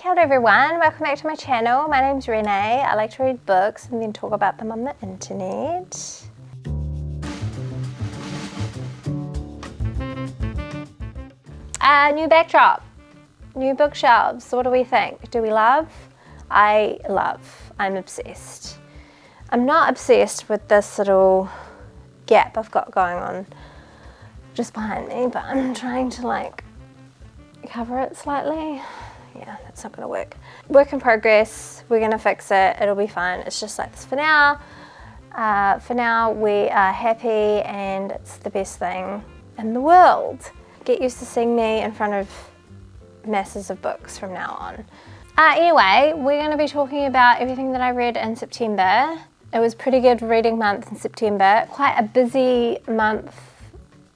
Kia ora everyone, welcome back to my channel. My name's Renee. I like to read books and then talk about them on the internet. New backdrop, new bookshelves. So what do we think? Do we love? I love. I'm obsessed. I'm not obsessed with this little gap I've got going on just behind me, but I'm trying to like cover it slightly. Yeah, that's not gonna work. Work in progress, we're gonna fix it, it'll be fine. It's just like this for now. For now, we are happy and it's the best thing in the world. Get used to seeing me in front of masses of books from now on. Anyway, we're gonna be talking about everything that I read in September. It was pretty good reading month in September. Quite a busy month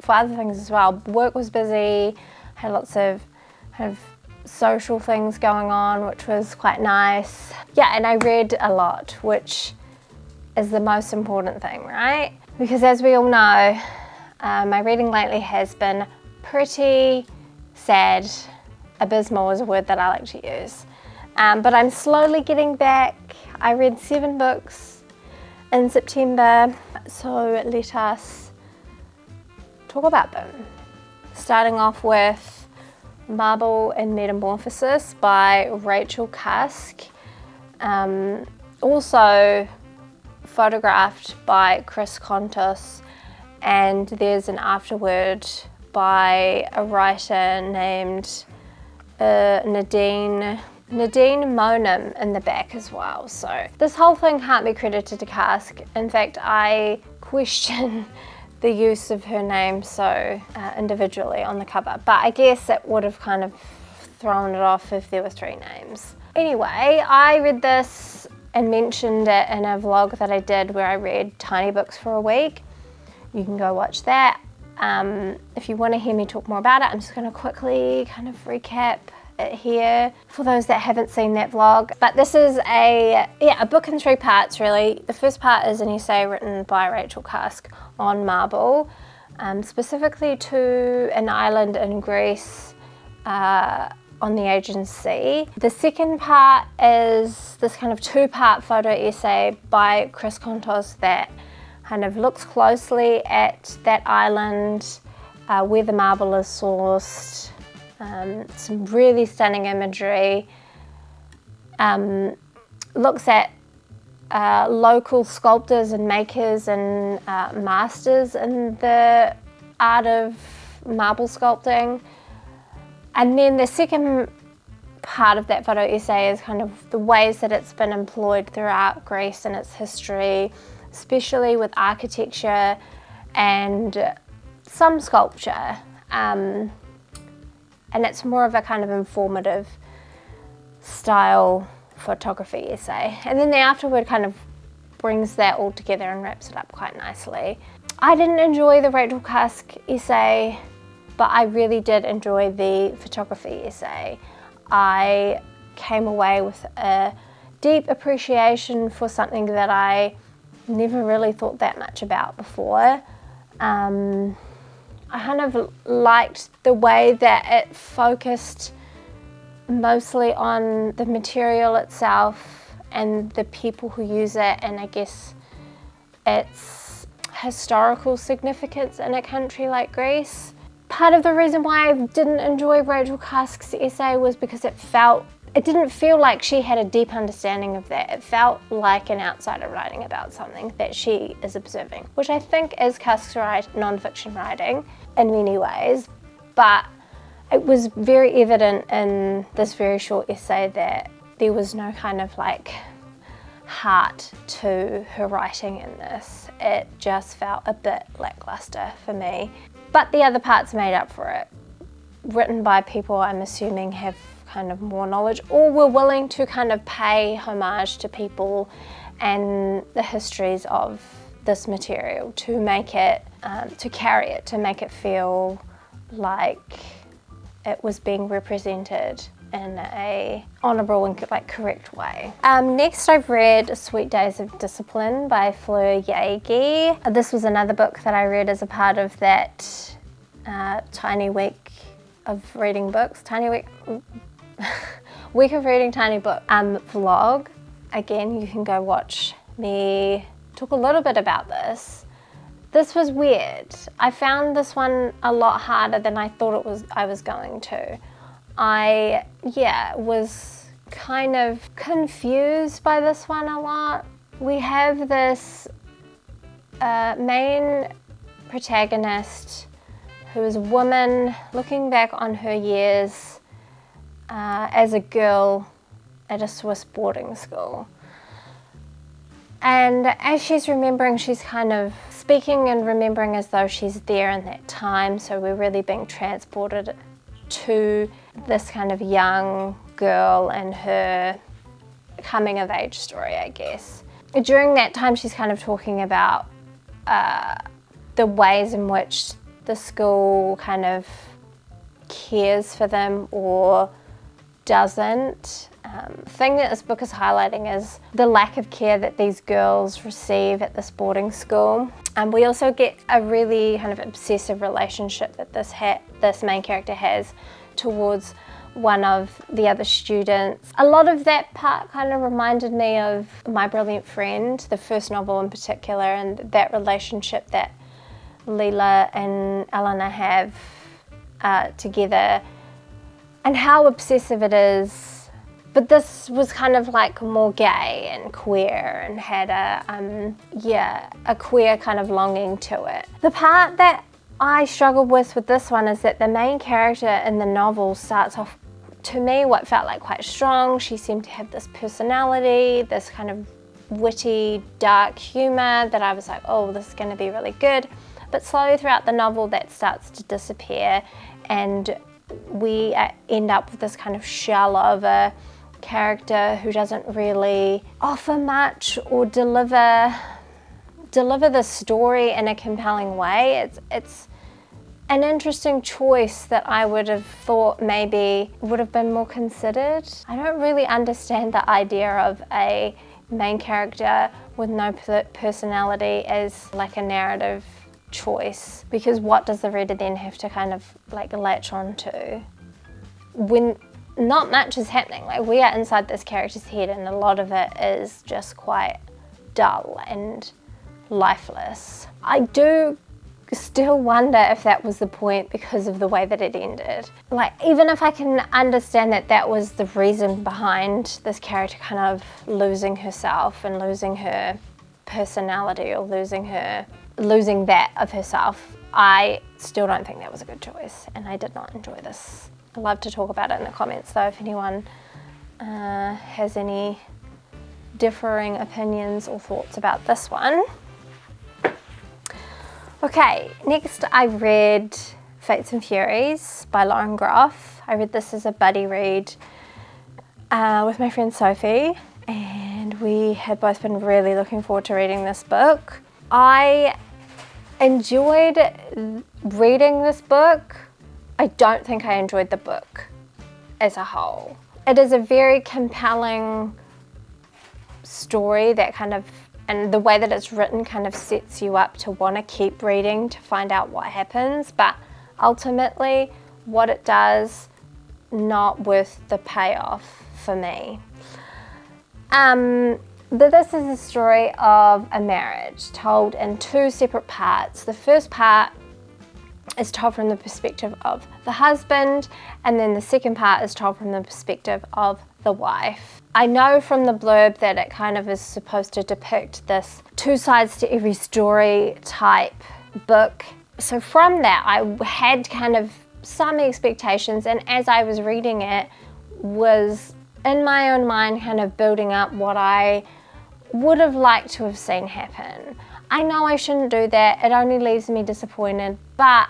for other things as well. Work was busy, had lots of kind of social things going on, which was quite nice. Yeah, and I read a lot, which is the most important thing, right? Because as we all know, my reading lately has been pretty sad. Abysmal is a word that I like to use. But I'm slowly getting back. I read 7 books in September, so let us talk about them. Starting off with Marble and Metamorphosis by Rachel Cusk, also photographed by Kontos, and there's an afterword by a writer named Nadine Monem in the back as well. So this whole thing can't be credited to Cusk. In fact, I question the use of her name so individually on the cover, but I guess it would have kind of thrown it off if there were 3 names. Anyway, I read this and mentioned it in a vlog that I did where I read tiny books for a week. You can go watch that. If you want to hear me talk more about it, I'm just going to quickly kind of recap it here for those that haven't seen that vlog. But this is a book in 3 parts really. The first part is an essay written by Rachel Cusk on Marble, specifically to an island in Greece on the Aegean Sea. The second part is this kind of 2-part photo essay by Kontos that kind of looks closely at that island, where the marble is sourced. Some really stunning imagery, looks at local sculptors and makers and masters in the art of marble sculpting. And then the second part of that photo essay is kind of the ways that it's been employed throughout Greece and its history, especially with architecture and some sculpture. And it's more of a kind of informative style photography essay. And then the afterword kind of brings that all together and wraps it up quite nicely. I didn't enjoy the Rachel Cusk essay, but I really did enjoy the photography essay. I came away with a deep appreciation for something that I never really thought that much about before. I kind of liked the way that it focused mostly on the material itself and the people who use it, and I guess its historical significance in a country like Greece. Part of the reason why I didn't enjoy Rachel Cusk's essay was because it didn't feel like she had a deep understanding of that. It felt like an outsider writing about something that she is observing, which I think is Cusk's non-fiction writing in many ways, but it was very evident in this very short essay that there was no kind of like heart to her writing in this. It just felt a bit lackluster for me, but the other parts made up for it. Written by people I'm assuming have kind of more knowledge or were willing to kind of pay homage to people and the histories of this material to make it, to carry it, to make it feel like it was being represented in a honourable and like correct way. Next I've read Sweet Days of Discipline by Fleur Jaeggy. This was another book that I read as a part of that tiny week of reading books. Tiny week, week of reading tiny book vlog. Again, you can go watch me talk a little bit about this. This was weird. I found this one a lot harder than I thought I was going to. I was kind of confused by this one a lot. We have this main protagonist who is a woman looking back on her years as a girl at a Swiss boarding school. And as she's remembering, she's kind of speaking and remembering as though she's there in that time, so we're really being transported to this kind of young girl and her coming of age story, I guess. During that time, she's kind of talking about the ways in which the school kind of cares for them or doesn't. Thing that this book is highlighting is the lack of care that these girls receive at this boarding school. We also get a really kind of obsessive relationship that this main character has towards one of the other students. A lot of that part kind of reminded me of My Brilliant Friend, the first novel in particular, and that relationship that Leela and Eleanor have together, and how obsessive it is. But this was kind of like more gay and queer and had a queer kind of longing to it. The part that I struggled with this one is that the main character in the novel starts off, to me, what felt like quite strong. She seemed to have this personality, this kind of witty, dark humour that I was like, oh, this is going to be really good. But slowly throughout the novel, that starts to disappear, and we end up with this kind of shell of a character who doesn't really offer much or deliver the story in a compelling way. It's an interesting choice that I would have thought maybe would have been more considered. I don't really understand the idea of a main character with no personality as like a narrative choice, because what does the reader then have to kind of like latch on to when not much is happening? Like, we are inside this character's head and a lot of it is just quite dull and lifeless. I do still wonder if that was the point because of the way that it ended. Like, even if I can understand that that was the reason behind this character kind of losing herself and losing her personality or losing that of herself, I still don't think that was a good choice, and I did not enjoy this. I'd love to talk about it in the comments though, if anyone has any differing opinions or thoughts about this one. Okay, next I read Fates and Furies by Lauren Groff. I read this as a buddy read with my friend Sophie, and we had both been really looking forward to reading this book. I enjoyed reading this book. I don't think I enjoyed the book as a whole. It is a very compelling story that kind of, and the way that it's written kind of sets you up to want to keep reading to find out what happens, but ultimately what it does, not worth the payoff for me. This is a story of a marriage told in two separate parts. The first part is told from the perspective of the husband, and then the second part is told from the perspective of the wife. I know from the blurb that it kind of is supposed to depict this two sides to every story type book. So from that, I had kind of some expectations, and as I was reading it, was in my own mind kind of building up what I would have liked to have seen happen. I know I shouldn't do that, it only leaves me disappointed, but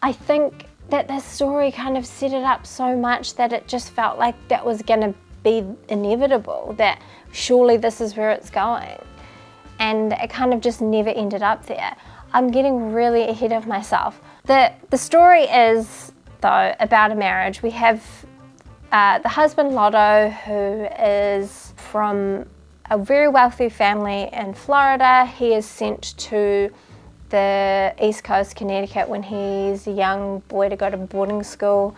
I think that this story kind of set it up so much that it just felt like that was gonna be inevitable, that surely this is where it's going. And it kind of just never ended up there. I'm getting really ahead of myself. The story is, though, about a marriage. We have the husband Lotto, who is from a very wealthy family in Florida. He is sent to the East Coast, Connecticut, when he's a young boy to go to boarding school.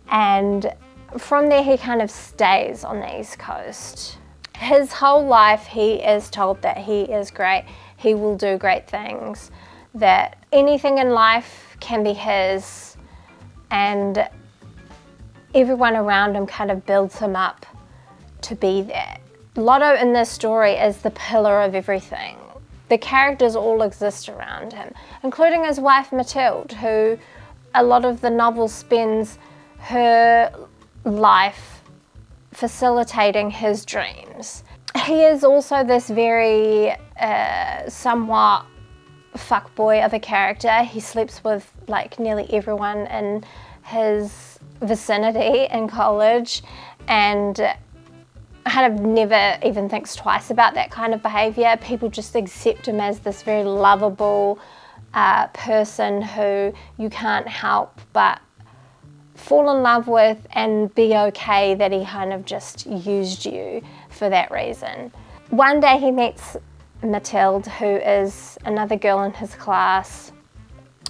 And from there he kind of stays on the East Coast. His whole life he is told that he is great, he will do great things, that anything in life can be his, and everyone around him kind of builds him up to be that. Lotto in this story is the pillar of everything. The characters all exist around him, including his wife Mathilde, who a lot of the novel spends her life facilitating his dreams. He is also this very somewhat fuckboy of a character. He sleeps with like nearly everyone in his vicinity in college, and kind of never even thinks twice about that kind of behaviour. People just accept him as this very lovable person who you can't help but fall in love with and be okay that he kind of just used you for that reason. One day he meets Mathilde, who is another girl in his class.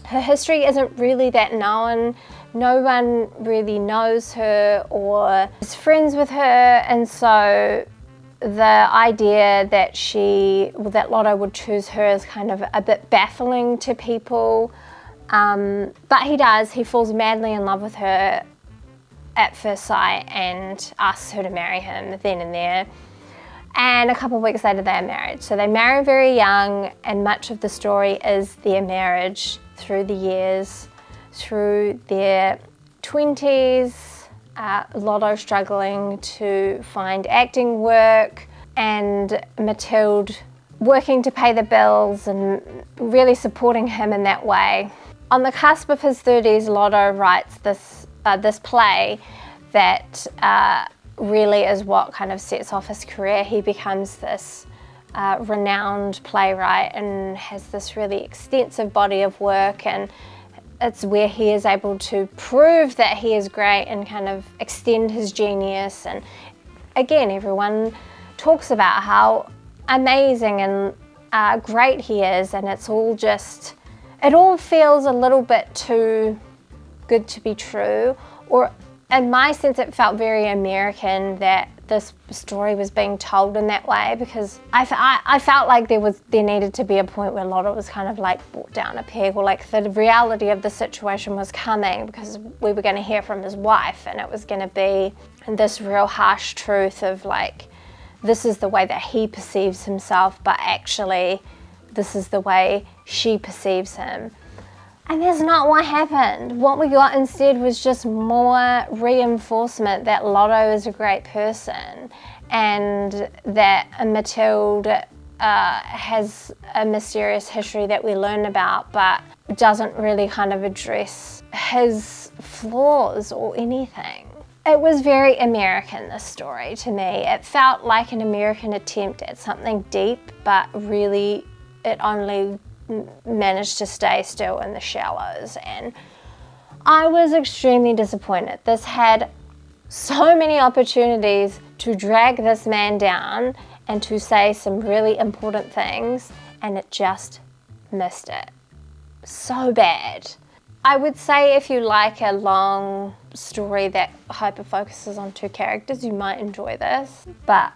Her history isn't really that known. No one really knows her or is friends with her, and so the idea that Lotto would choose her is kind of a bit baffling to people. But he falls madly in love with her at first sight and asks her to marry him then and there. And a couple of weeks later they are married. So they marry very young, and much of the story is their marriage through the years, through their 20s, Lotto struggling to find acting work, and Mathilde working to pay the bills and really supporting him in that way. On the cusp of his 30s, Lotto writes this play that really is what kind of sets off his career. He becomes this renowned playwright and has this really extensive body of work, and it's where he is able to prove that he is great and kind of extend his genius. And again, everyone talks about how amazing and great he is, and it all feels a little bit too good to be true, or in my sense it felt very American that this story was being told in that way, because I felt like there needed to be a point where Lotto was kind of like brought down a peg, or like the reality of the situation was coming, because we were going to hear from his wife and it was going to be this real harsh truth of like, this is the way that he perceives himself, but actually this is the way she perceives him. And that's not what happened. What we got instead was just more reinforcement that Lotto is a great person, and that Mathilde has a mysterious history that we learn about, but doesn't really kind of address his flaws or anything. It was very American, this story, to me. It felt like an American attempt at something deep, but really it only managed to stay still in the shallows, and I was extremely disappointed. This had so many opportunities to drag this man down and to say some really important things, and it just missed it so bad. I would say if you like a long story that hyper focuses on two characters, you might enjoy this, but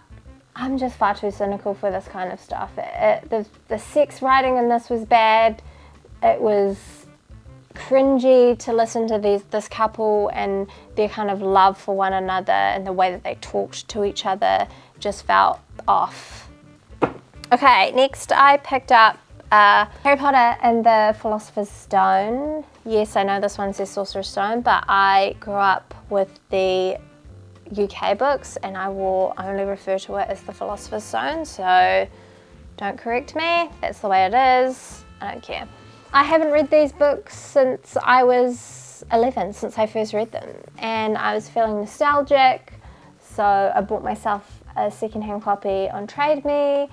I'm just far too cynical for this kind of stuff. The sex writing in this was bad. It was cringy to listen to this couple and their kind of love for one another, and the way that they talked to each other just felt off. Okay, next I picked up Harry Potter and the Philosopher's Stone. Yes, I know this one's the Sorcerer's Stone, but I grew up with the UK books, and I will only refer to it as the Philosopher's Stone, so don't correct me, that's the way it is, I don't care. I haven't read these books since I was 11, since I first read them, and I was feeling nostalgic, so I bought myself a secondhand copy on Trade Me,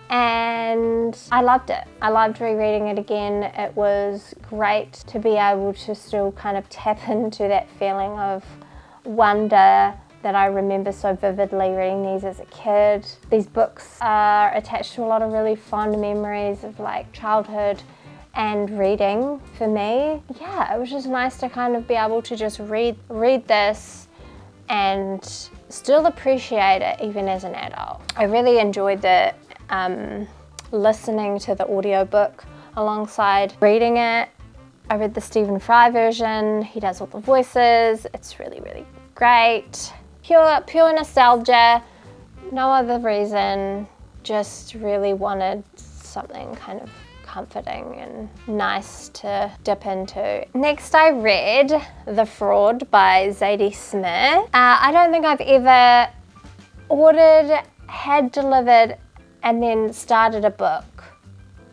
and I loved it. I loved rereading it again. It was great to be able to still kind of tap into that feeling of wonder that I remember so vividly reading these as a kid. These books are attached to a lot of really fond memories of like childhood and reading for me. Yeah, it was just nice to kind of be able to just read this and still appreciate it even as an adult. I really enjoyed the listening to the audiobook alongside reading it. I read the Stephen Fry version. He does all the voices. It's really, really great. Pure nostalgia, no other reason, just really wanted something kind of comforting and nice to dip into. Next I read The Fraud by Zadie Smith. I don't think I've ever ordered, had delivered, and then started a book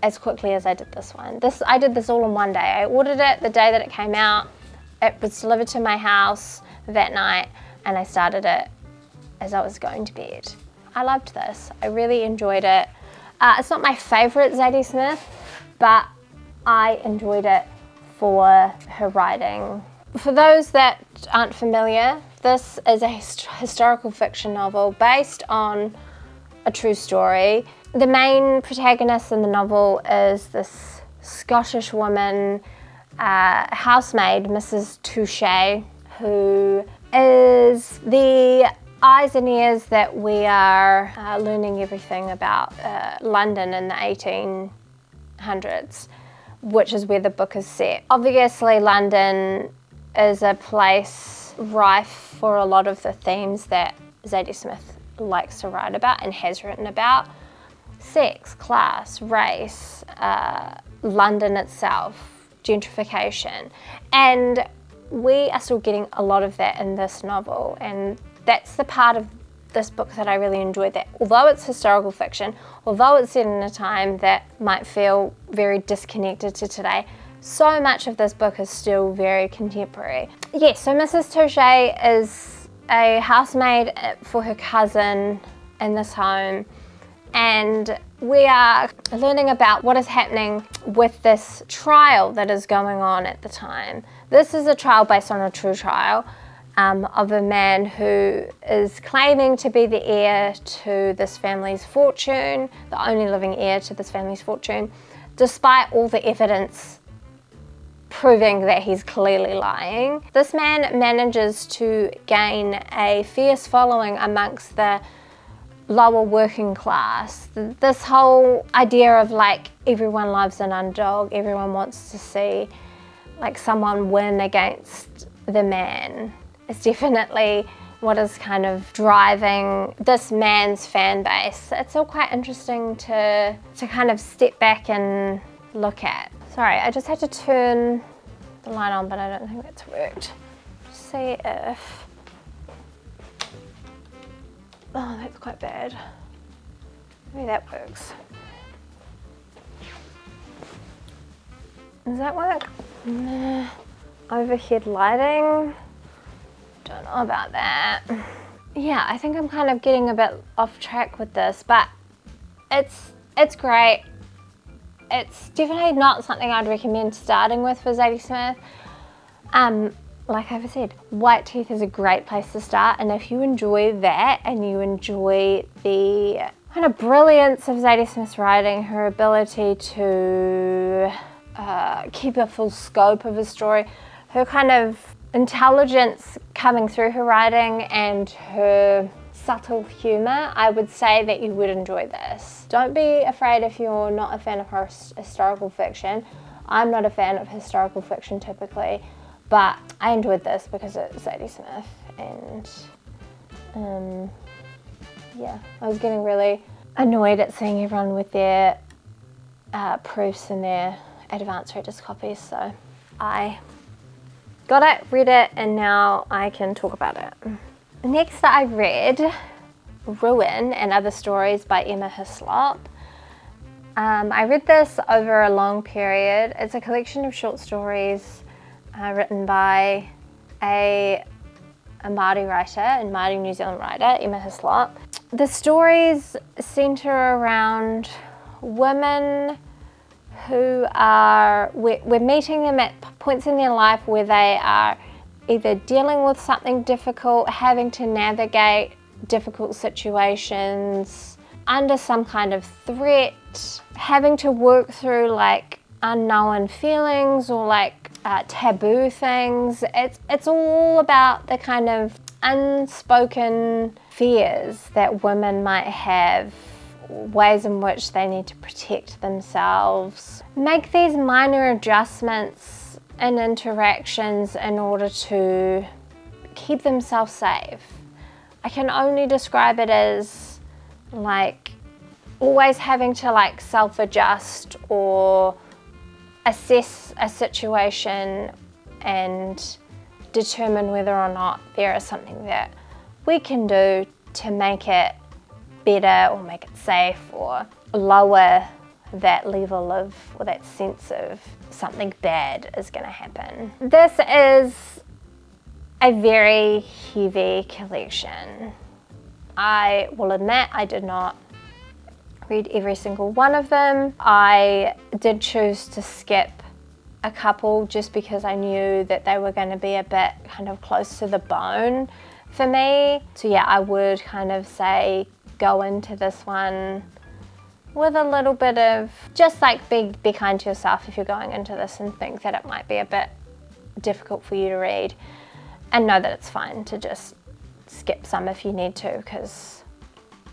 as quickly as I did this one. I did this all in one day. I ordered it the day that it came out. It was delivered to my house that night, and I started it as I was going to bed. I loved this. I really enjoyed it. It's not my favorite Zadie Smith, but I enjoyed it for her writing. For those that aren't familiar, this is a historical fiction novel based on a true story. The main protagonist in the novel is this Scottish woman, housemaid, Mrs. Touchet, who is the eyes and ears that we are learning everything about London in the 1800s, which is where the book is set. Obviously, London is a place rife for a lot of the themes that Zadie Smith likes to write about and has written about. Sex, class, race, London itself, gentrification. And we are still getting a lot of that in this novel, and that's the part of this book that I really enjoyed, that although it's historical fiction, although it's set in a time that might feel very disconnected to today, so much of this book is still very contemporary. Yes, so Mrs. Touchet is a housemaid for her cousin in this home, and we are learning about what is happening with this trial that is going on at the time. This is a trial based on a true trial of a man who is claiming to be the heir to this family's fortune, the only living heir to this family's fortune, despite all the evidence proving that he's clearly lying. This man manages to gain a fierce following amongst the lower working class. This whole idea of like everyone loves an underdog, everyone wants to see like someone win against the man, is definitely what is kind of driving this man's fan base. It's all quite interesting to kind of step back and look at. Sorry, I just had to turn the light on, but I don't think that's worked. See if... Oh, that's quite bad. Maybe that works. Does that work? Nah. Overhead lighting? Don't know about that. Yeah, I think I'm kind of getting a bit off track with this, but it's great. It's definitely not something I'd recommend starting with for Zadie Smith. Like I've said, White Teeth is a great place to start, and if you enjoy that and you enjoy the kind of brilliance of Zadie Smith's writing, her ability to keep a full scope of a story, her kind of intelligence coming through her writing and her subtle humour, I would say that you would enjoy this. Don't be afraid if you're not a fan of historical fiction. I'm not a fan of historical fiction typically, but I enjoyed this because it's Zadie Smith, and yeah, I was getting really annoyed at seeing everyone with their proofs and their advanced readers copies, so I got it, read it, and now I can talk about it. Next I read Ruin and Other Stories by Emma Hislop. I read this over a long period. It's a collection of short stories written by a Māori writer and Māori New Zealand writer, Emma Hislop. The stories centre around women who are, we're meeting them at points in their life where they are either dealing with something difficult, having to navigate difficult situations, under some kind of threat, having to work through like unknown feelings or like taboo things. It's all about the kind of unspoken fears that women might have, ways in which they need to protect themselves. Make these minor adjustments in interactions in order to keep themselves safe. I can only describe it as like always having to like self-adjust or assess a situation and determine whether or not there is something that we can do to make it better or make it safe or lower that level of, or that sense of something bad is going to happen. This is a very heavy collection. I will admit I did not read every single one of them. I did choose to skip a couple just because I knew that they were going to be a bit kind of close to the bone for me. So yeah, I would kind of say go into this one with a little bit of just like be kind to yourself if you're going into this and think that it might be a bit difficult for you to read, and know that it's fine to just skip some if you need to, because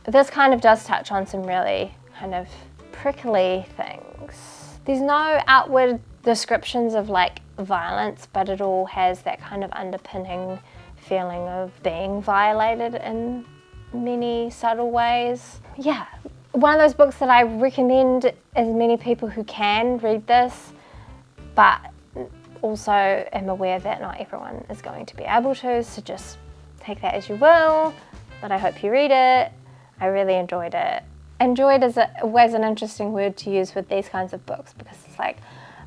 this kind of does touch on some really kind of prickly things. There's no outward descriptions of like violence, but it all has that kind of underpinning feeling of being violated in many subtle ways. Yeah, one of those books that I recommend as many people who can read this, but also am aware that not everyone is going to be able to, so just take that as you will, but I hope you read it. I really enjoyed it. Enjoyed is always an interesting word to use with these kinds of books, because it's like,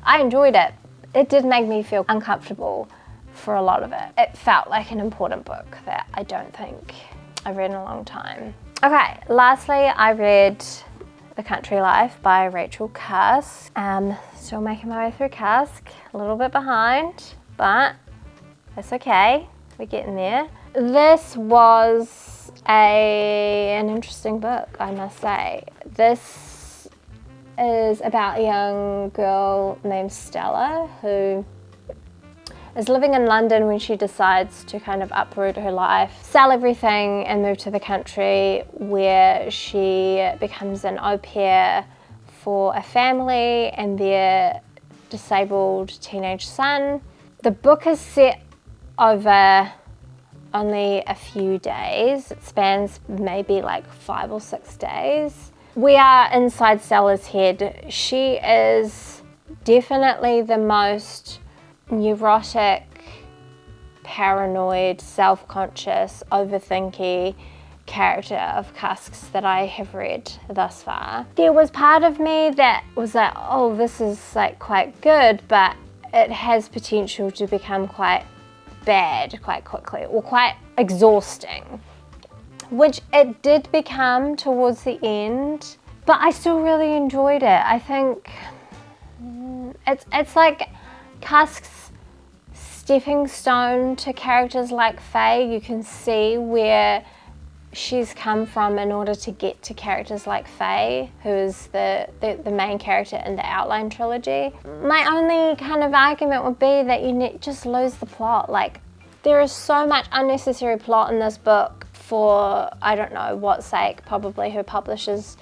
I enjoyed it. It did make me feel uncomfortable for a lot of it. It felt like an important book that I don't think I've read in a long time. Okay, lastly, I read The Country Life by Rachel Cusk. Still making my way through Cusk, a little bit behind, but that's okay, we're getting there. This was an interesting book, I must say. This is about a young girl named Stella who is living in London when she decides to kind of uproot her life, sell everything and move to the country, where she becomes an au pair for a family and their disabled teenage son. The book is set over only a few days. It spans maybe like 5 or 6 days. We are inside Stella's head. She is definitely the most neurotic, paranoid, self-conscious, overthinky character of Cusk's that I have read thus far. There was part of me that was like, oh, this is like quite good, but it has potential to become quite bad quite quickly, or quite exhausting, which it did become towards the end, but I still really enjoyed it. I think it's like Cusk's stepping stone to characters like Faye. You can see where she's come from in order to get to characters like Faye, who is the main character in the Outline trilogy. My only kind of argument would be that you just lose the plot. Like, there is so much unnecessary plot in this book for, I don't know what sake. Probably her publishers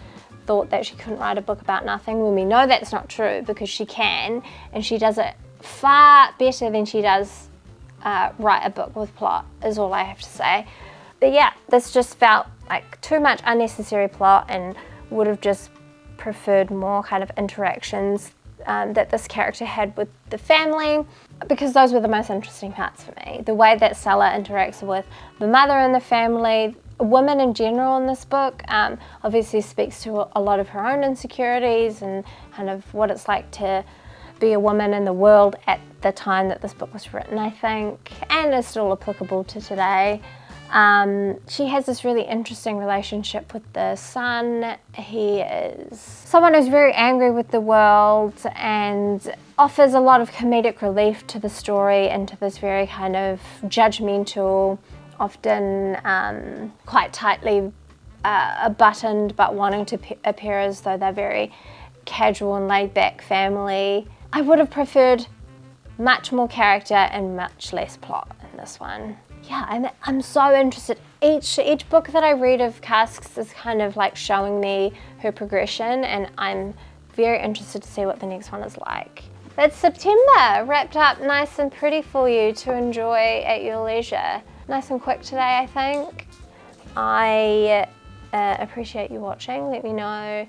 thought that she couldn't write a book about nothing, when we know that's not true, because she can, and she does it far better than she does write a book with plot, is all I have to say. But yeah, this just felt like too much unnecessary plot, and would have just preferred more kind of interactions that this character had with the family, because those were the most interesting parts for me. The way that Stella interacts with the mother and the family, women in general in this book, obviously speaks to a lot of her own insecurities and kind of what it's like to be a woman in the world at the time that this book was written, I think, and is still applicable to today. She has this really interesting relationship with the son. He is someone who's very angry with the world and offers a lot of comedic relief to the story and to this very kind of judgmental, often quite tightly buttoned, but wanting to appear as though they're very casual and laid back family. I would have preferred much more character and much less plot in this one. yeah, I'm so interested. Each book that I read of Cusk's is kind of like showing me her progression, and I'm very interested to see what the next one is like. That's September, wrapped up nice and pretty for you to enjoy at your leisure. Nice and quick today, I think. I appreciate you watching. Let me know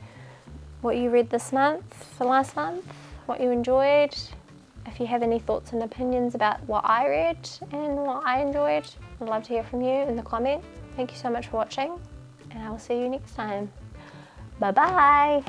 what you read this month, for last month, what you enjoyed. If you have any thoughts and opinions about what I read and what I enjoyed, I'd love to hear from you in the comments. Thank you so much for watching, and I will see you next time. Bye bye.